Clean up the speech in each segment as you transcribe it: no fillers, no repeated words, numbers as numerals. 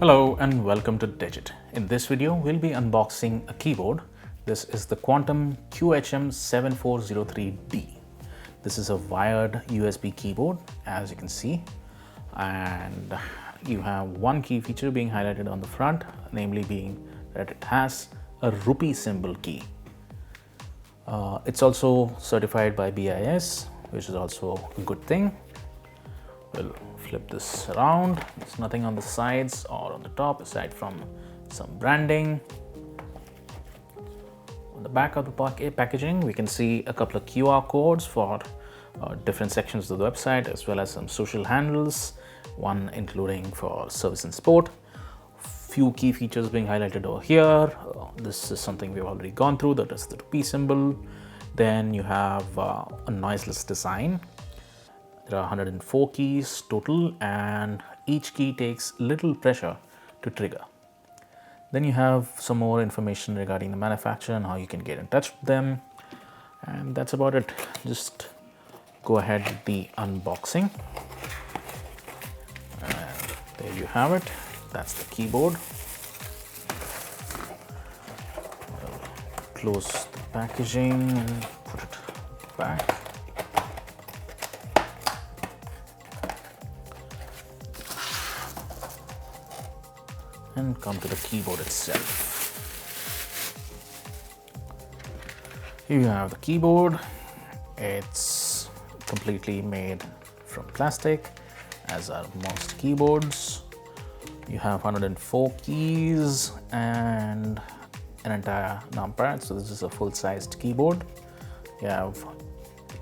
Hello and welcome to Digit. In this video, we'll be unboxing a keyboard. This is the Quantum QHM7403D. This is a wired USB keyboard, as you can see, and you have one key feature being highlighted on the front, namely being that it has a Rupee symbol key. It's also certified by BIS, which is also a good thing. We'll flip this around. There's nothing on the sides or on the top aside from some branding. On the back of the packaging, we can see a couple of QR codes for different sections of the website, as well as some social handles, one including for service and support. Few key features being highlighted over here. This is something we've already gone through, that is the Rupee symbol. Then you have a noiseless design. There are 104 keys total, and each key takes little pressure to trigger. Then you have some more information regarding the manufacturer and how you can get in touch with them. And that's about it. Just go ahead with the unboxing. And there you have it. That's the keyboard. Close the packaging and put it back. And come to the keyboard itself. Here you have the keyboard. It's completely made from plastic, as are most keyboards. You have 104 keys and an entire numpad, so this is a full-sized keyboard. You have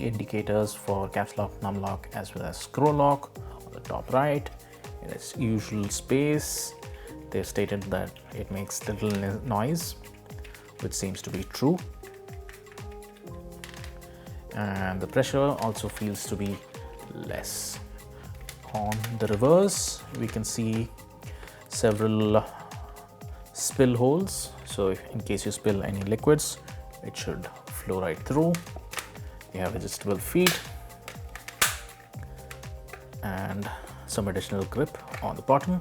indicators for caps lock, num lock, as well as scroll lock on the top right. In its usual space, they've stated that it makes little noise, which seems to be true. And the pressure also feels to be less. On the reverse, we can see several spill holes. So in case you spill any liquids, it should flow right through. You have adjustable feet and some additional grip on the bottom.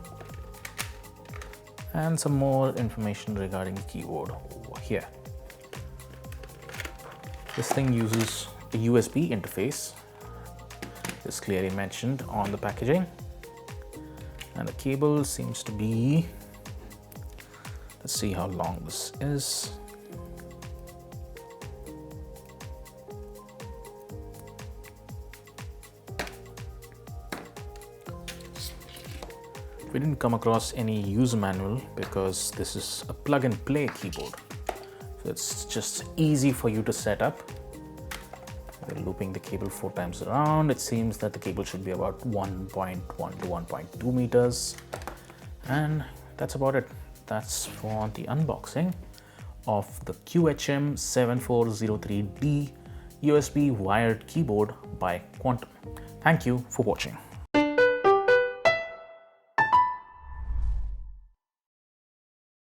And some more information regarding the keyboard over here. This thing uses a USB interface. It's clearly mentioned on the packaging. And the cable seems to be, let's see how long this is. We didn't come across any user manual because this is a plug and play keyboard. So it's just easy for you to set up. We're looping the cable 4 times around. It seems that the cable should be about 1.1 to 1.2 meters. And that's about it. That's for the unboxing of the QHM7403D USB wired keyboard by Quantum. Thank you for watching.